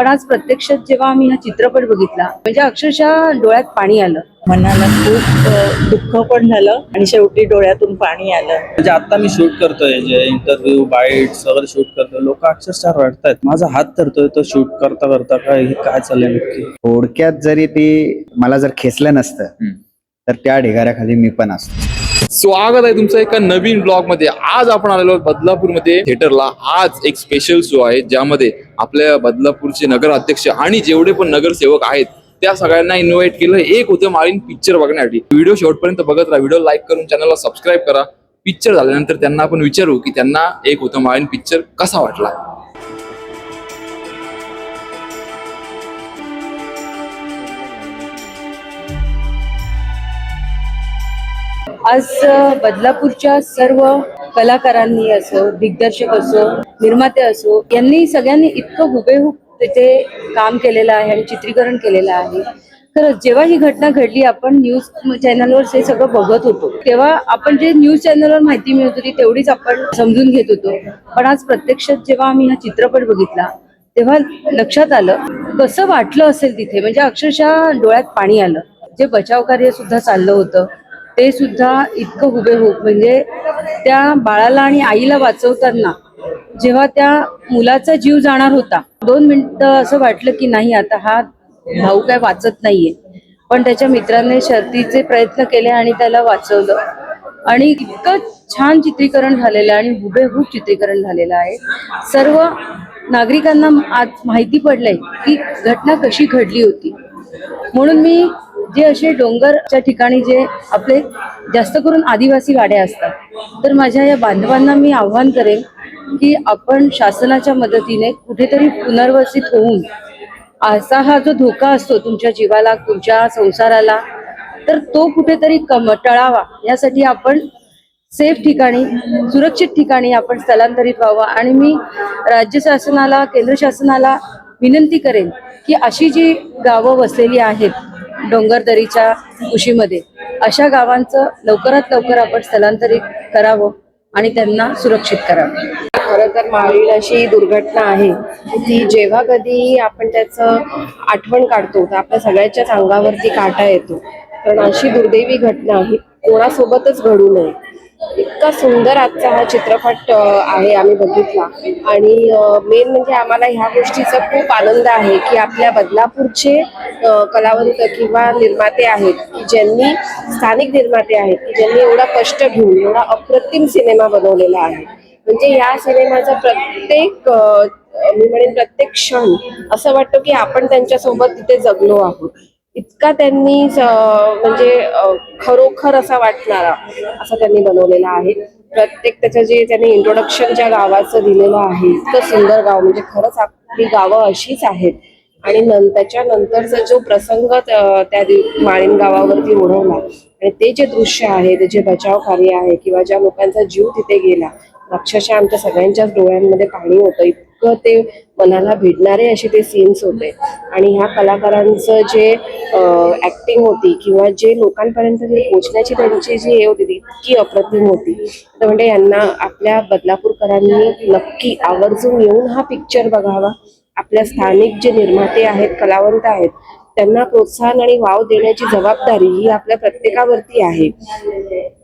पण आज प्रत्यक्षात जेव्हा आम्ही हा चित्रपट बघितला म्हणजे अक्षरशः डोळ्यात पाणी आलं, मनाला खूप दुःख पण झालं आणि शेवटी डोळ्यातून पाणी आलं. म्हणजे आता मी शूट करतोय, जे इंटरव्ह्यू बाईट सगळं शूट करतोय, लोक अक्षरशः रडतायत. माझा हात धरतोय तो शूट करता करता, काय चाललंय नक्की. थोडक्यात जरी ती मला जर खेचलं नसतं तर त्या ढिगाऱ्याखाली मी पण असतो. स्वागत आहे तुमचं एका नवीन ब्लॉग मध्ये. आज आपण आलेलो बदलापूर मध्ये थिएटरला. आज एक स्पेशल शो आहे ज्यामध्ये आपल्या बदलापूरचे नगराध्यक्ष आणि जेवढे पण नगरसेवक आहेत त्या सगळ्यांना इन्व्हाइट केलं एक होतं माळीन पिक्चर बघण्यासाठी. व्हिडिओ शेवटपर्यंत बघत राहा, व्हिडिओ लाईक करून चॅनलला सबस्क्राईब करा. पिक्चर झाल्यानंतर त्यांना आपण विचारू की त्यांना एक होतं माळीन पिक्चर कसा वाटला. आज बदलापूरच्या सर्व कलाकारांनी असो, दिग्दर्शक असो, निर्माते असो, यांनी सगळ्यांनी इतकं हुबेहूब तिथे काम केलेलं आहे आणि चित्रीकरण केलेलं आहे. खरंच जेव्हा ही घटना घडली, आपण न्यूज चॅनलवर हे सगळं बघत होतो, तेव्हा आपण जे न्यूज चॅनलवर माहिती मिळत होती तेवढीच आपण समजून घेत होतो. पण आज प्रत्यक्षात जेव्हा आम्ही हा चित्रपट बघितला तेव्हा लक्षात आलं कसं वाटलं असेल तिथे. म्हणजे अक्षरशः डोळ्यात पाणी आलं. जे बचाव कार्य सुद्धा चाललं होतं ते सुद्धा इतकं हुबेहूब, म्हणजे त्या बाळाला आणि आईला वाचवताना जेव्हा त्या मुलाचा जीव जाणार होता, 2 मिनिटं असं वाटलं की नाही आता हा भाऊ काय वाचत नाहीये, पण त्याच्या मित्रांनी शर्थीचे प्रयत्न केले आणि त्याला वाचवलं. आणि इतकं छान चित्रीकरण झालेलं आहे आणि हुबेहूब चित्रीकरण झालेलं आहे. सर्व नागरिकांना आज माहिती पडलंय की घटना कशी घडली होती. म्हणून मी जे असे डोंगरच्या ठिकाणी जे आपले जास्त करून आदिवासी वाड्या असतात, तर माझ्या या बांधवांना मी आव्हान करेन की आपण शासनाच्या मदतीने कुठेतरी पुनर्वसित होऊन असा हा जो धोका असतो तुमच्या जीवाला, तुमच्या संसाराला, तर तो कुठेतरी टळावा यासाठी आपण सेफ ठिकाणी, सुरक्षित ठिकाणी आपण स्थलांतरित व्हावं. आणि मी राज्य शासनाला, केंद्र शासनाला विनंती करेन की अशी जी गावं वसलेली आहेत डोंगरदरीच्या कुशीमध्ये, अशा गावांचं लवकरात लवकर आपण स्थलांतरित करावं आणि त्यांना सुरक्षित करावं. खरं तर माळीण अशी दुर्घटना आहे ती जेव्हा कधी आपण त्याचं आठवण काढतो तर आपल्या सगळ्यांच्याच अंगावरती काटा येतो. कारण अशी दुर्दैवी घटना ही कोणासोबतच घडू नये. इतका सुंदर आजचा हा चित्रपट आहे, आम्ही बघितला. आणि मेन म्हणजे आम्हाला ह्या गोष्टीचा खूप आनंद आहे की आपल्या बदलापूरचे कलावंत किंवा निर्माते आहेत की ज्यांनी, स्थानिक निर्माते आहेत की ज्यांनी एवढा कष्ट घेऊन एवढा अप्रतिम सिनेमा बनवलेला आहे. म्हणजे या सिनेमाचा प्रत्येक मी म्हणेन प्रत्येक क्षण असं वाटतं की आपण त्यांच्यासोबत तिथे जगलो आहोत. इतका त्यांनी म्हणजे खरोखर असा वाटणारा असं त्यांनी बनवलेला आहे. प्रत्येक त्याचं जे त्यांनी इंट्रोडक्शन ज्या गावाचं दिलेलं आहे, इतकं सुंदर गाव, म्हणजे खरंच आपली गावं अशीच आहेत. आणि त्याच्यानंतरचा जो प्रसंग त्या माळीण गावावरती ओढवला आणि ते जे दृश्य आहे, ते जे बचाव कार्य आहे किंवा ज्या लोकांचा जीव तिथे गेला, अक्षरशः आमच्या सगळ्यांच्याच डोळ्यांमध्ये पाणी होतं. इतकं ते मनाला भिडणारे असे ते सीन्स होते. आणि ह्या कलाकारांचं जे ऍक्टिंग होती किंवा जे लोकांपर्यंत जे पोहोचण्याची त्यांची जी हे होती ती इतकी अप्रतिम होती. तर म्हणजे यांना आपल्या बदलापूरकरांनी नक्की आवर्जून येऊन हा पिक्चर बघावा. आपल्या स्थानिक जे निर्माते आहेत, कलावंत आहेत, त्यांना प्रोत्साहन आणि वाव देण्याची जबाबदारी ही आपल्या प्रत्येकावरती आहे.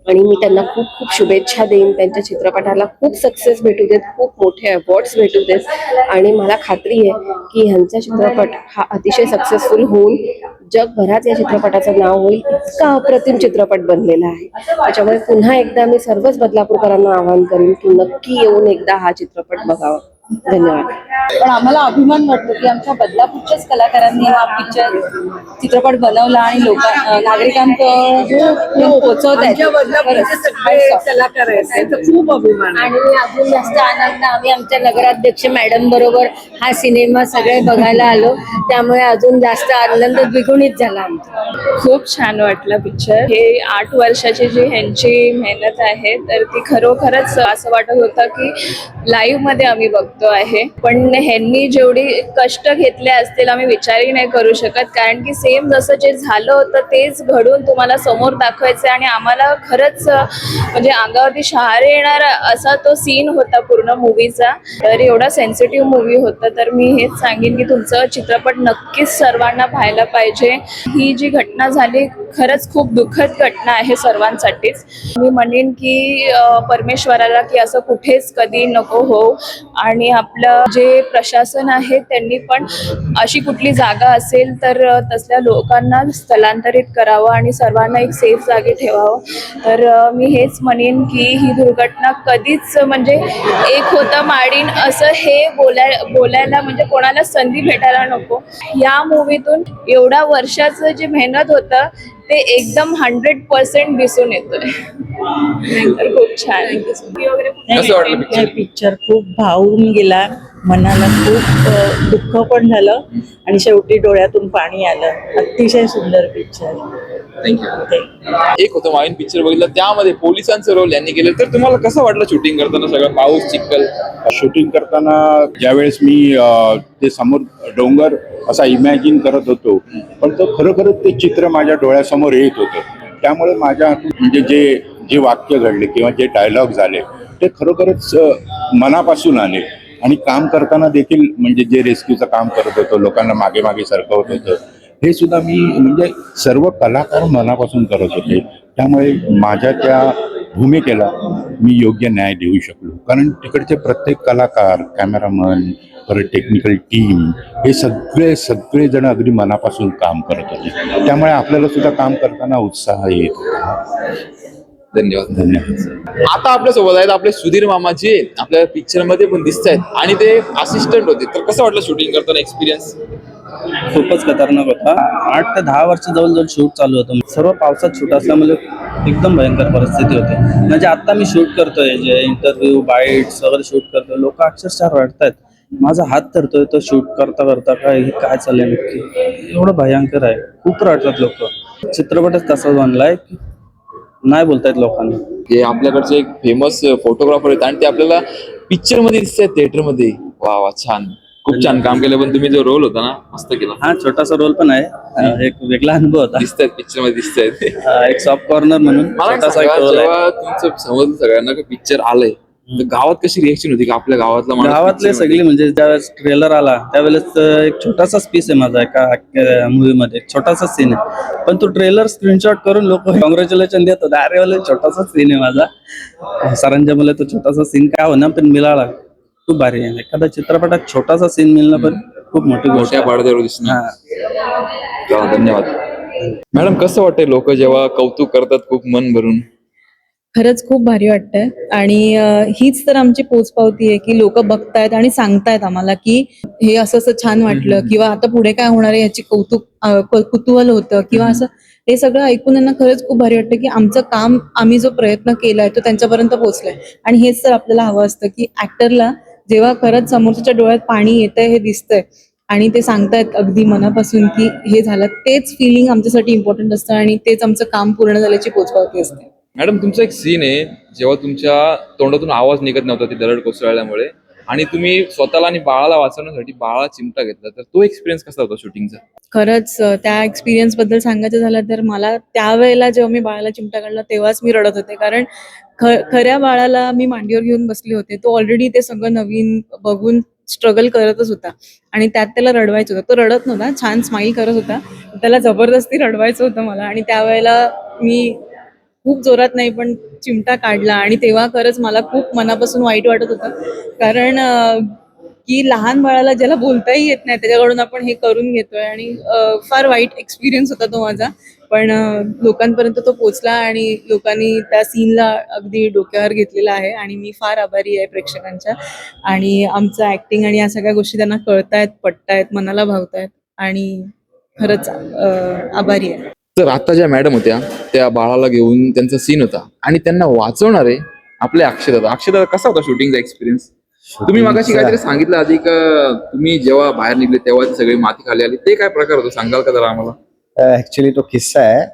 आणि मी त्यांना खूप खूप शुभेच्छा देईन. त्यांच्या चित्रपटाला खूप सक्सेस भेटू देत, खूप मोठे अवॉर्ड्स भेटू देत. आणि मला खात्री आहे की ह्यांचा चित्रपट हा अतिशय सक्सेसफुल होऊन जगभरात या चित्रपटाचं नाव होईल. इतका अप्रतिम चित्रपट बनलेला आहे. त्याच्यामुळे पुन्हा एकदा मी सर्वच बदलापूरकरांना आवाहन करेन की नक्की येऊन एकदा हा चित्रपट बघावा. धन्यवाद. पण आम्हाला अभिमान वाटतो की आमच्या बदलापूरच्याच कलाकारांनी हा चित्रपट बनवला आणि नागरिकांपर्यंत पोहोचवत आहेत. कलाकार आहेत, खूप अभिमान. आणि अजून जास्त आनंद आम्ही आमच्या नगराध्यक्ष मॅडम बरोबर हा सिनेमा सगळे बघायला आलो, त्यामुळे अजून जास्त आनंद द्विगुणित झाला आमचा. खूप छान वाटलं पिक्चर. हे 8 वर्षाची जी ह्यांची मेहनत आहे तर ती खरोखरच असं वाटत होतं की लाईव्ह मध्ये आम्ही बघतो. बघतो आहे. पण ह्यांनी जेवढी कष्ट घेतले असतील आम्ही विचारही नाही करू शकत, कारण की सेम जसं जे झालं होतं तेच घडून तुम्हाला समोर दाखवायचं आणि आम्हाला खरंच म्हणजे अंगावरती शहारे येणार असा तो सीन होता पूर्ण मूवीचा. तर एवढा सेन्सिटिव्ह मूवी होता. तर मी हेच सांगेन की तुमचं चित्रपट नक्कीच सर्वांना पाहायला पाहिजे. ही जी घटना झाली खरंच खूप दुःखद घटना आहे सर्वांसाठीच. मी म्हणेन की परमेश्वराला की असं कुठेच कधी नको हो, आणि आपलं जे प्रशासन आहे त्यांनी पण अशी कुठली जागा असेल तर तसल्या लोकांना स्थलांतरित करावं आणि सर्वांना एक सेफ जागी ठेवावं. तर मी हेच म्हणेन की ही दुर्घटना कधीच म्हणजे एक होतं माडीन असं हे बोलायला म्हणजे कोणाला संधी भेटायला नको. या मूवीतून एवढ्या वर्षाचं जे मेहनत होतं ते एकदम 100% दिसून येतोय. तर खूप छान. कसं वाटलं हे पिक्चर खूप भावून गेला, मनाला खूप दुःख पण झालं आणि शेवटी डोळ्यातून पाणी आलं. अतिशय सुंदर पिक्चर. थँक्यू. एक होतं माईन पिक्चर बघितलं, त्यामध्ये पोलिसांचं रोल यांनी केलं. तर तुम्हाला कसं वाटलं शूटिंग करताना? सगळं पाऊस चिखल. शूटिंग करताना ज्यावेळेस मी ते समोर डोंगर असा इमॅजिन करत होतो, पण तो खरोखरच ते चित्र माझ्या डोळ्यासमोर येत होतं. त्यामुळे माझ्या म्हणजे जे वाक्य घडले किंवा जे डायलॉग झाले ते खरोखरच मनापासून आले. आणि काम करताना देखील म्हणजे जे रेस्क्यूचं काम करत होतो, लोकांना मागे मागे सरकवत होतं, हे सुद्धा मी म्हणजे सर्व कलाकार मनापासून करत होते. त्यामुळे माझ्या त्या भूमिकेला मी योग्य न्याय देऊ शकलो. कारण तिकडचे प्रत्येक कलाकार, कॅमेरामन, परत टेक्निकल टीम हे सगळे जण अगदी मनापासून काम करत होते. त्यामुळे आपल्याला सुद्धा काम करताना उत्साह येत होता. धन्यवाद. आता आपल्या सोबत आहेत आपले सुधीर मामा, जे आपल्या पिक्चर मध्ये पण दिसत आहेत आणि ते असिस्टंट होते. तर कसं वाटलं शूटिंग करताना एक्सपिरियन्स? खूपच खतरनाक होता. 8 ते 10 वर्ष जवळ शूट चालू होतं. सर्व पावसात शूट असल्यामुळे एकदम भयंकर परिस्थिती होती. म्हणजे आता मी शूट करतोय, जे इंटरव्ह्यू बाईट्स वगैरे शूट करतोय, लोक अक्षरशः रडतायत. माझा हात धरतोय तो शूट करता करता. काय चाललंय नक्की, एवढं भयंकर आहे. खूप रडतात लोक. चित्रपटच तसा बनलाय की नाही बोलतायत लोकांना. जे आपल्याकडचे एक फेमस फोटोग्राफर आहेत आणि ते आपल्याला पिक्चर मध्ये दिसत आहेत, थिएटर मध्ये. वा वा, छान, खूप छान काम केलं. पण तुम्ही जो रोल होता ना, मस्त केला. हा छोटासा रोल पण आहे, एक वेगळा अनुभव होता. दिसत आहेत पिक्चर मध्ये, दिसत आहेत. एक सॉफ्ट कॉर्नर म्हणून मला छोटासा एक सांगा, रोल आहे. जेव्हा तुमचं समजलं सगळ्यांना की पिक्चर आलंय, तर गावात कशी रिएक्शन होती? की आपल्या गावातला माणूस गावातले picture सगळी म्हणजे ज्यावेळेस ट्रेलर आला त्यावेळेस एक छोटासा पीस आहे माझा एका मूवी मध्ये, छोटासा सीन आहे. पण तो ट्रेलर स्क्रीनशॉट करून लोक कॉंग्रॅच्युलेशन देत होते. अरे वाले छोटासा सीन आहे माझा. सरांच्या मला तो छोटासा सीन काय होणार पण मिळाला. खूप भारी आहे. एखाद्या चित्रपटात छोटासा सीन मिळणं पण खूप मोठी गोष्ट मोठ्या आहे. पडद्यावर दिसणार. हा. चला, धन्यवाद. मॅडम, कसं वाटतंय लोक जेव्हा कौतुक करतात खूप मन भरून? खरंच खूप भारी वाटतंय. आणि हीच तर आमची पोचपावती आहे की लोक बघतायत आणि सांगतायत आम्हाला की हे असं असं छान वाटलं, किंवा आता पुढे काय होणार आहे याची कुतूहल होतं, किंवा असं हे सगळं ऐकून त्यांना खरंच खूप भारी वाटतं की आमचं काम, आम्ही जो प्रयत्न केलाय तो त्यांच्यापर्यंत पोहोचलाय. आणि हेच तर आपल्याला हवं असतं की ऍक्टरला जेव्हा खरंच समोरच्या डोळ्यात पाणी येतंय, हे दिसतंय आणि ते सांगतायत अगदी मनापासून की हे झालं, तेच फिलिंग आमच्यासाठी इम्पॉर्टंट असतं आणि तेच आमचं काम पूर्ण झाल्याची पोचपावती असते. मॅडम, तुमचा एक सीन आहे जेव्हा तुमच्या तोंडातून आवाज निघत नव्हता ती दरड कोसळल्यामुळे, आणि तुम्ही स्वतःला आणि बाळाला वाचवण्यासाठी बाळा चिमटा घेतला. तर तो एक्सपिरियन्स कसा होता शूटिंगचा? खरंच त्या एक्सपिरियन्स बद्दल सांगायचं झालं तर मला त्यावेळेला जेव्हा मी बाळाला चिमटा काढला तेव्हाच मी रडत होते. कारण खऱ्या बाळाला मी मांडीवर घेऊन बसले होते. तो ऑलरेडी ते सगळं नवीन बघून स्ट्रगल करतच होता आणि त्यात त्याला रडवायचं होतं. तो रडत नव्हता, छान स्माईल करत होता. त्याला जबरदस्ती रडवायचं होतं मला. आणि त्यावेळेला मी खूप जोरात नाही पण चिमटा काढला आणि तेव्हा खरंच मला खूप मनापासून वाईट वाटत होतं. कारण की लहान बाळाला ज्याला बोलताही येत नाही त्याच्याकडून आपण हे करून घेतोय, आणि फार वाईट एक्सपिरियन्स होता तो माझा. पण लोकांपर्यंत तो पोचला आणि लोकांनी त्या सीनला अगदी डोक्यावर घेतलेला आहे आणि मी फार आभारी आहे प्रेक्षकांच्या. आणि आमचं ऍक्टिंग आणि या सगळ्या गोष्टी त्यांना कळतायत, पटतायत, मनाला भावतायत आणि खरंच आभारी आहे. तर आता ज्या मॅडम होत्या त्या बाळाला घेऊन त्यांचा सीन होता आणि त्यांना वाचवणारे आपले अक्षदा, कसा होता शूटिंगचा एक्सपिरियन्स? तुम्ही मगाशी काहीतरी सांगितलं आधी का तुम्ही जेव्हा बाहेर निघले तेव्हा ती सगळी माती खाली आली, ते काय प्रकार होतो सांगाल का जरा आम्हाला? ऍक्च्युली तो किस्सा आहे,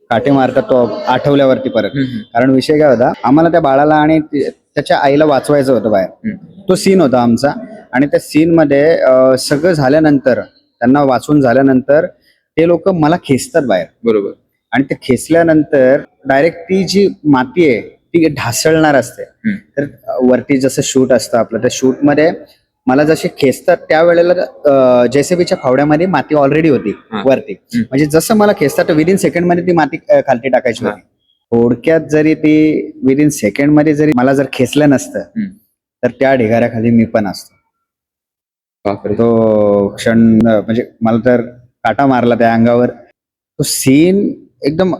काटे मारतात तो आठवल्यावरती परत. कारण विषय काय होता, आम्हाला त्या बाळाला आणि त्याच्या आईला वाचवायचं होतं बाहेर. तो सीन होता आमचा. आणि त्या सीन मध्ये सगळं झाल्यानंतर, त्यांना वाचून झाल्यानंतर ते लोक मला खेचतात बाहेर. बरोबर. आणि ते खेचल्यानंतर डायरेक्ट ती जी माती आहे ती ढासळणार असते. तर वरती जसं शूट असतं आपलं, त्या शूट मध्ये मला जसे खेचतात त्यावेळेला जेसीबीच्या फावड्यामध्ये माती ऑलरेडी होती वरती. म्हणजे जसं मला खेचतात विदिन सेकंड मध्ये ती माती खालती टाकायची होती. थोडक्यात जरी ती विदिन सेकंड मध्ये जरी मला जर खेचलं नसतं तर त्या ढिगाऱ्याखाली मी पण असतो. बापरे. तो क्षण म्हणजे मला तर काटा मारला त्या अंगावर. तो सीन एकदम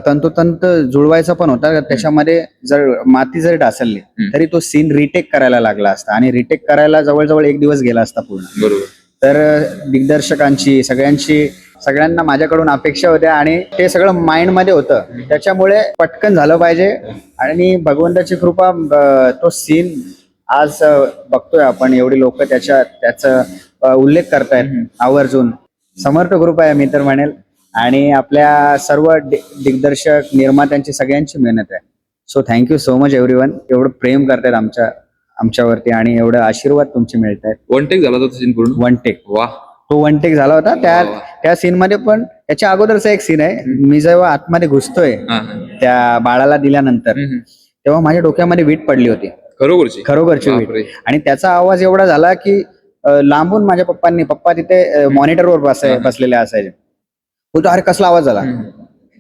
तंतोतंत जुळवायचा पण होता. त्याच्यामध्ये जर माती जरी ढासळली तरी तो सीन रिटेक करायला लागला असता आणि रिटेक करायला जवळजवळ 1 दिवस गेला असता पूर्ण. बरोबर. तर दिग्दर्शकांची सगळ्यांना माझ्याकडून अपेक्षा होत्या आणि ते सगळं माइंड मध्ये होतं. त्याच्यामुळे पटकन झालं पाहिजे आणि भगवंताची कृपा तो सीन आज बघतोय आपण. एवढी लोक त्याचा उल्लेख करतायत आवर्जून. समर्थ कृपा आहे मी तर म्हणेल. आणि आपल्या सर्व दिग्दर्शक निर्मात्यांची सगळ्यांची मेहनत आहे. So thank you so much everyone. एवढं प्रेम करतायत आमच्यावरती आणि एवढं आशीर्वाद तुमचे मिळत आहेत. 1 टेक झाला तो सीन पूर्ण. 1 टेक. वा. तो 1 टेक झाला होता. त्या सीन मध्ये पण त्याच्या अगोदरचा एक सीन आहे. मी जेव्हा आतमध्ये घुसतोय त्या बाळाला दिल्यानंतर तेव्हा माझ्या डोक्यामध्ये वीट पडली होती. खरोखरची वीट. आणि त्याचा आवाज एवढा झाला की लांबून माझ्या पप्पा तिथे मॉनिटरवर बसलेले असायचे. तो अरे कसला आवाज झाला.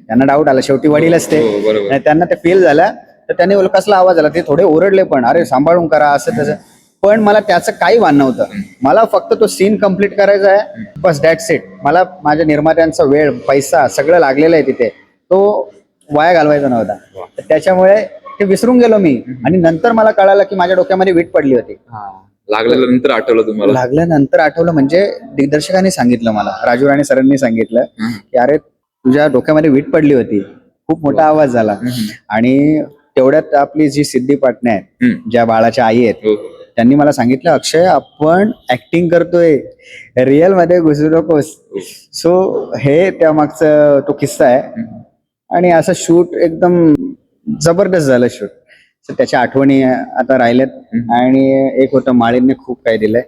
त्यांना डाऊट आला. शेवटी वडील असते त्यांना ते फील झालं. तर त्यांनी कसला आवाज झाला. ते थोडे ओरडले पण, अरे सांभाळून करा असं तसं. पण मला त्याचं काही भान नव्हतं. मला फक्त तो सीन कम्प्लीट करायचा आहे बस. That's it. मला माझ्या निर्मात्यांचा वेळ पैसा सगळं लागलेलं आहे तिथे. तो वाया घालवायचा नव्हता. तर त्याच्यामुळे ते विसरून गेलो मी. आणि नंतर मला कळालं की माझ्या डोक्यामध्ये वीट पडली होती. लागल्यानंतर आठवलं तुम्हाला? लागल्यानंतर आठवलं म्हणजे दिग्दर्शकांनी सांगितलं मला, राजू राणे सरांनी सांगितलं की अरे तुझ्या डोक्यामध्ये वीट पडली होती. खूप मोठा आवाज झाला. आणि तेवढ्यात आपली जी सिद्धी पाटणे आहेत, ज्या बाळाच्या आई आहेत, त्यांनी मला सांगितलं अक्षय आपण ऍक्टिंग करतोय, रिअल मध्ये घुसू नकोस. सो हे त्या मागचा तो किस्सा आहे. आणि असं शूट एकदम जबरदस्त झालं शूट. त्याच्या आठवणी आता राहिल्यात. आणि एक होतं माळींनी खूप काही दिलंय.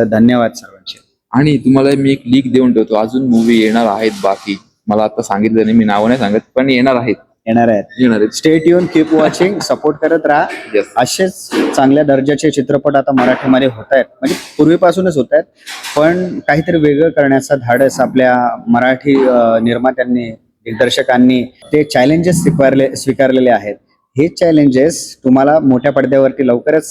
धन्यवाद सर्वांचे. आणि तुम्हाला मी एक लीक देऊन ठेवतो, अजून मूवी येणार आहेत बाकी. मला आता सांगितलं नाही, मी नाव नाही सांगत, पण येणार आहेत. Stay tune, keep watching, support करत राहा. असेच चांगल्या दर्जाचे चित्रपट आता मराठीमध्ये होत आहेत. म्हणजे पूर्वीपासूनच होत आहेत, पण काहीतरी वेगळं करण्याचा धाडस आपल्या मराठी निर्मात्यांनी, दिग्दर्शकांनी ते चॅलेंजेस स्वीकारलेले आहेत. हे चॅलेंजेस तुम्हाला मोठ्या पडद्यावरती लवकरच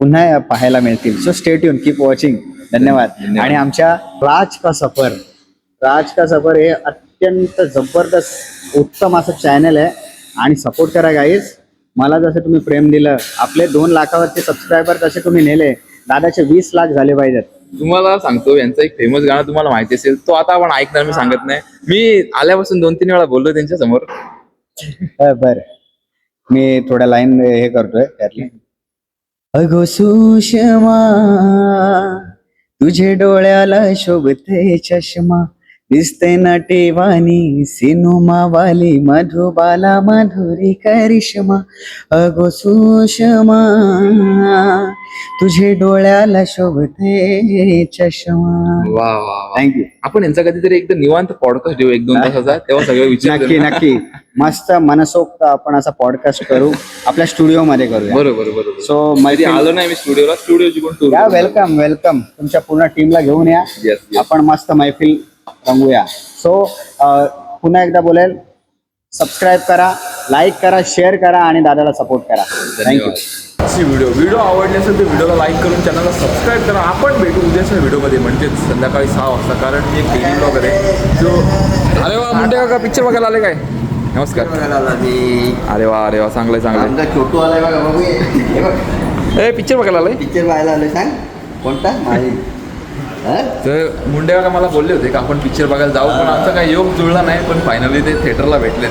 पुन्हा पाहायला मिळतील. So stay tune, keep watching. धन्यवाद. आणि आमच्या राज का सफर हे अत्यंत जबरदस्त उत्तम असं चॅनल आहे. आणि सपोर्ट करा गाईज. मला जसं तुम्ही प्रेम दिलं, आपले 2 लाखावरचे सबस्क्रायबर जसे तुम्ही नेले, दादाचे 20 लाख झाले पाहिजेत. तुम्हाला सांगतो, यांचं एक फेमस गाणं तुम्हाला माहिती असेल, तो आता आपण ऐकणार, मी सांगत नाही. मी आल्यापासून 2-3 वेळा बोललो त्यांच्या समोर. बर, मी थोड्या लाईन हे करतोय त्यातली. अगो सुषमा तुझे डोळ्याला शोभते चष्मा, दिसते नटेवानी सिनुमावाली मधुबाला माधुरी करिश्मा. अगो सुषमा तुझे डोळ्याला शोभते चष्मा. वा. थँक्यू. आपण यांचा कधीतरी एकदम निवांत पॉडकास्ट देऊ 1-2 तासाचा, तेव्हा सगळं विचार. नक्की मस्त मनसोक्त आपण असा पॉडकास्ट करू, आपल्या स्टुडिओ मध्ये करूया. बरोबर. सो मध्ये आलो नाही मी स्टुडिओची पण टूर. वेलकम. तुमच्या पूर्ण टीमला घेऊन या. Yes. आपण मस्त मैफिल रंगूया. सो पुन्हा एकदा बोलेल, सबस्क्राईब करा, लाईक करा, शेअर करा आणि दादाला सपोर्ट करा. थँक्यू. व्हिडिओ आवडले असेल तर व्हिडिओला लाईक करून चॅनलला सबस्क्राईब करा. आपण भेटू उद्याच्या व्हिडिओमध्ये, म्हणजेच संध्याकाळी 6 वाजता, कारण मी एक डेली ब्लॉगर आहे. जो अरे वा, म्हणते का पिक्चर बघायला आले काय? नमस्कार. अरे वा चांगलंय. छोटू आलाय बघा बघू. पिक्चर बघायला आलाय. पिक्चर पाहायला आलोय. सांग कोणता? तर मुंडे काका मला बोलले होते की आपण पिक्चर बघायला जाऊ, पण आमचा काही योग जुळला नाही, पण फायनली ते थिएटरला भेटले.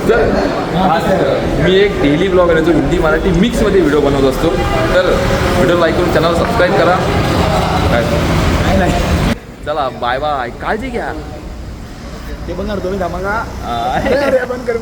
तर मी एक डेली ब्लॉगर आहे जो हिंदी मराठी मिक्समध्ये व्हिडिओ बनवत असतो. तर व्हिडिओ लाईक करून चॅनल सबस्क्राईब करा. चला बाय. काळजी घ्या. ते बोलणार तुम्ही धमाका. बंद कर.